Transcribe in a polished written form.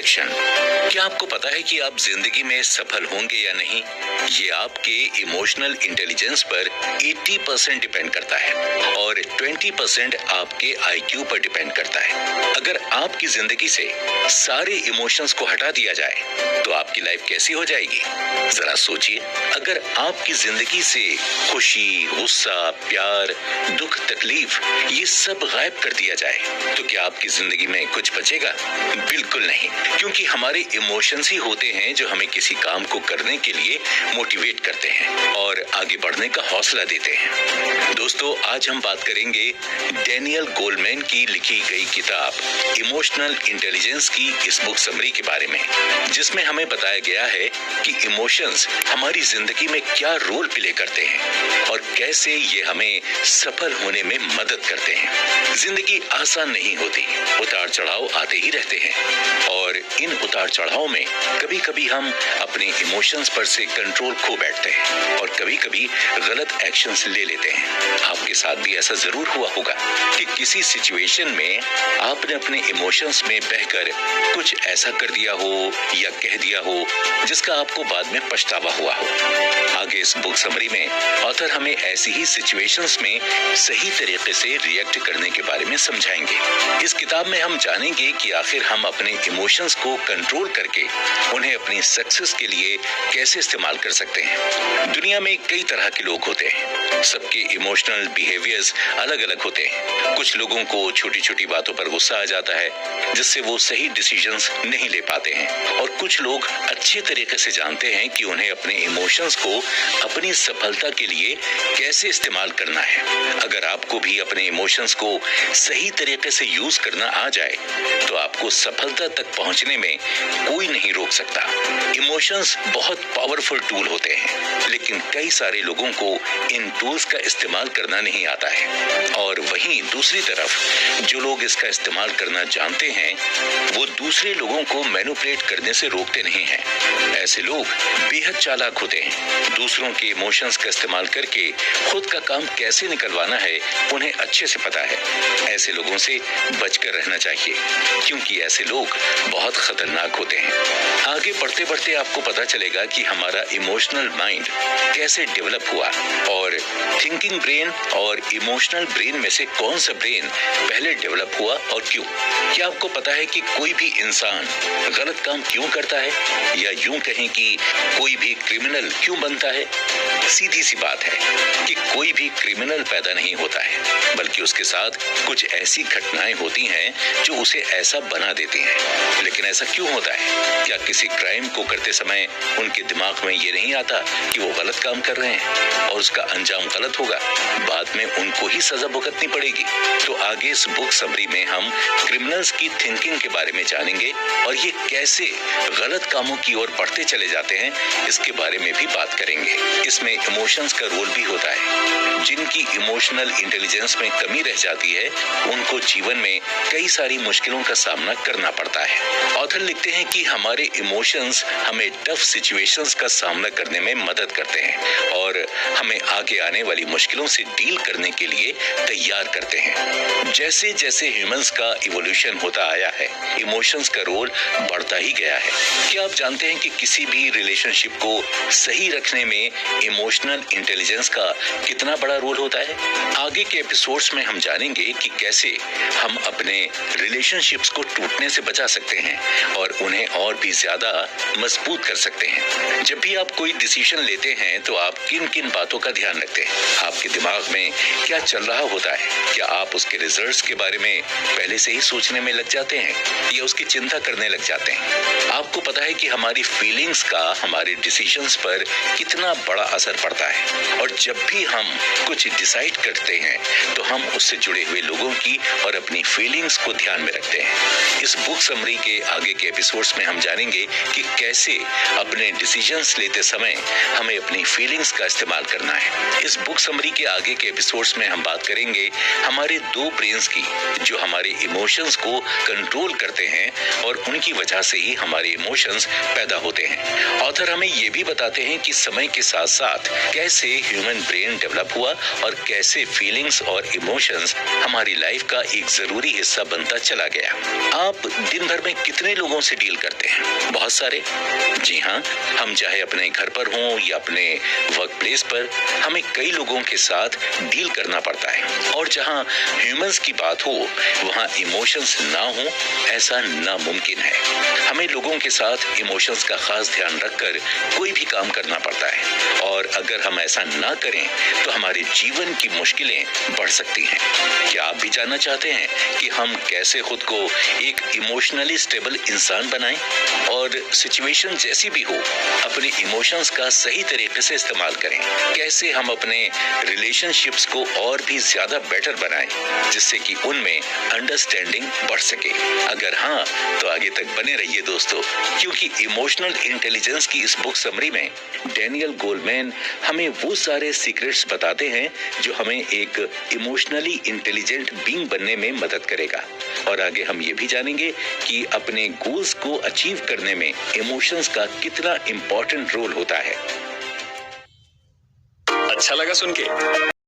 Direction. क्या आपको पता है कि आप जिंदगी में सफल होंगे या नहीं, ये आपके इमोशनल इंटेलिजेंस पर 80% डिपेंड करता है और 20% आपके IQ पर डिपेंड करता है। अगर आपकी जिंदगी से सारे इमोशंस को हटा दिया जाए तो आपकी लाइफ कैसी हो जाएगी? जरा सोचिए। अगर आपकी जिंदगी से खुशी, गुस्सा, प्यार, दुख, तकलीफ ये सब गायब कर दिया जाए तो क्या आपकी जिंदगी में कुछ बचेगा? बिल्कुल नहीं, क्योंकि हमारे इमोशंस ही होते हैं जो हमें किसी काम को करने के लिए मोटिवेट करते हैं और आगे बढ़ने का हौसला देते हैं। दोस्तों, आज हम बात करेंगे डैनियल गोलमैन की लिखी गई किताब इमोशनल इंटेलिजेंस की इस बुक समरी के बारे में, जिसमें हमें बताया गया है कि इमोशंस हमारी जिंदगी में क्या रोल प्ले करते हैं और कैसे ये हमें सफल होने में मदद करते हैं। जिंदगी आसान नहीं होती, उतार चढ़ाव आते ही रहते हैं और इन उतार चढ़ाव में कभी कभी हम अपने इमोशंस पर से कंट्रोल खो बैठते हैं और कभी कभी गलत एक्शंस ले लेते हैं। आपके साथ भी ऐसा जरूर हुआ होगा कि किसी सिचुएशन में आपने अपने इमोशंस में बहकर कुछ ऐसा कर दिया हो या कह दिया हो जिसका आपको बाद में पछतावा हुआ हो। आगे इस बुक समरी में ऑथर हमें ऐसी ही सिचुएशंस में सही तरीके से रिएक्ट करने के बारे में समझाएंगे। इस किताब में हम जानेंगे कि आखिर हम अपने इमोशंस को कंट्रोल करके उन्हें अपनी सक्सेस के लिए कैसे इस्तेमाल कर सकते हैं। दुनिया में कई तरह के लोग होते हैं, सबके इमोशनल बिहेवियर्स अलग अलग होते हैं। कुछ लोगों को छोटी छोटी बातों पर गुस्सा आ जाता है जिससे वो सही डिसीजंस नहीं ले पाते हैं और कुछ लोग अच्छे तरीके से जानते हैं कि उन्हें अपने इमोशंस को अपनी सफलता के लिए कैसे इस्तेमाल करना है। अगर आपको भी अपने इमोशंस को सही तरीके से यूज करना आ जाए तो आपको सफलता तक पहुंचने में कोई नहीं रोक सकता। इमोशंस बहुत पावरफुल टूल होते हैं, लेकिन कई सारे लोगों को इन टूल्स का इस्तेमाल करना नहीं आता है और वहीं दूसरी तरफ जो लोग इसका इस्तेमाल करना जानते हैं वो दूसरे लोगों को मैनिपुलेट करने से रोकते नहीं हैं। ऐसे लोग बेहद चालाक होते हैं। दूसरों के इमोशंस का इस्तेमाल करके खुद का काम कैसे निकलवाना है उन्हें अच्छे से पता है। ऐसे लोगों से बचकर रहना चाहिए, क्योंकि ऐसे लोग बहुत खतरनाक होते हैं। आगे बढ़ते बढ़ते आपको पता चलेगा कि हमारा इमोशनल माइंड कैसे डेवलप हुआ और थिंकिंग ब्रेन और इमोशनल ब्रेन में से कौन सा ब्रेन पहले डेवलप हुआ और क्यों। क्या आपको पता है कि कोई भी इंसान गलत काम क्यों करता है, या यूं कहें कि कोई भी क्रिमिनल क्यों बनता है? सीधी सी बात है कि कोई भी क्रिमिनल पैदा नहीं होता है, बल्कि उसके साथ कुछ ऐसी घटनाएं होती हैं जो उसे ऐसा बना देती हैं। लेकिन ऐसा क्यों होता है? क्या किसी क्राइम को करते समय उनके दिमाग में ये नहीं आता कि वो गलत काम कर रहे हैं और उसका अंजाम गलत होगा, बाद में उनको ही सजा भुगतनी पड़ेगी? तो आगे इस बुक समरी में हम क्रिमिनल्स की थिंकिंग के बारे में जानेंगे और ये कैसे गलत कामों की ओर बढ़ते चले जाते हैं इसके बारे में भी बात करेंगे। इसमें इमोशंस का रोल भी होता है। जिनकी इमोशनल इंटेलिजेंस में कमी रह जाती है उनको जीवन में कई सारी मुश्किलों का सामना करना पड़ता है। ऑथर लिखते हैं कि हमारे इमोशंस हमें टफ सिचुएशंस का सामना करने में मदद करते हैं और हमें आगे आने वाली मुश्किलों से डील करने के लिए तैयार करते हैं। जैसे जैसे ह्यूमंस का इवोल्यूशन होता आया है, इमोशंस का रोल बढ़ता ही गया है। क्या आप जानते हैं कि किसी भी रिलेशनशिप को सही रखने में इमोशनल इंटेलिजेंस का कितना बड़ा रोल होता है? आगे के एपिसोड्स में हम जानेंगे कि कैसे हम अपने रिलेशनशिप्स को टूटने से बचा सकते हैं और उन्हें और भी ज्यादा मजबूत कर सकते हैं। जब भी आप कोई डिसीजन लेते हैं तो आप किन किन बातों का ध्यान रखते हैं? आपके दिमाग में क्या चल रहा होता है? क्या आप उसके रिजल्ट्स के बारे में पहले से ही सोचने में लग जाते हैं या उसकी चिंता करने लग जाते हैं? आपको पता है कि हमारी फीलिंग्स का हमारे डिसीजंस पर कितना बड़ा असर पड़ता है और जब भी हम कुछ डिसाइड करते हैं तो हम उससे जुड़े हुए लोगों की और अपनी फीलिंग्स को ध्यान में रखते हैं। इस बुक समरी के आगे के एपिसोड्स में हम जानेंगे कि कैसे अपने डिसीजंस लेते समय हमें अपनी फीलिंग्स का इस्तेमाल करना है। इस बुक समरी के आगे के एपिसोड्स में हम बात करेंगे हमारे दो ब्रेन्स की जो हमारे इमोशंस को कंट्रोल करते हैं और उनकी वजह से ही हमारे इमोशंस पैदा होते हैं। ऑथर हमें ये भी बताते हैं कि समय के साथ साथ कैसे ह्यूमन ब्रेन डेवलप हुआ और कैसे फीलिंग्स और इमोशंस हमारी लाइफ का एक जरूरी हिस्सा बनते बनता चला गया। आप दिन भर में कितने लोगों से डील करते हैं? बहुत सारे। जी हाँ, हम चाहे अपने घर पर हों या अपने वर्क प्लेस पर, हमें कई लोगों के साथ डील करना पड़ता है। और जहाँ ह्यूमंस की बात हो, वहाँ इमोशंस ना हो ऐसा नामुमकिन है। हमें लोगों के साथ इमोशंस का खास ध्यान रखकर कोई भी काम करना पड़ता है, और अगर हम ऐसा ना करें तो हमारे जीवन की मुश्किलें बढ़ सकती हैं। क्या आप भी जानना चाहते हैं कि हम कैसे खुद को एक इमोशनली स्टेबल इंसान बनाएं और सिचुएशन जैसी भी हो अपने इमोशंस का सही तरीके से इस्तेमाल करें? कैसे हम अपने रिलेशनशिप्स को और भी ज्यादा बेटर बनाएं जिससे कि उनमें अंडरस्टैंडिंग बढ़ सके? अगर हाँ, तो आगे तक बने रहिए दोस्तों, क्योंकि इमोशनल इंटेलिजेंस की इस बुक समरी में डैनियल गोलमैन हमें वो सारे सीक्रेट्स बताते हैं जो हमें एक इमोशनली इंटेलिजेंट बीइंग बनने में मदद करेगा। और आगे हम ये भी जानेंगे कि अपने गोल्स को अचीव करने में इमोशंस का कितना इंपॉर्टेंट रोल होता है। अच्छा लगा सुन के?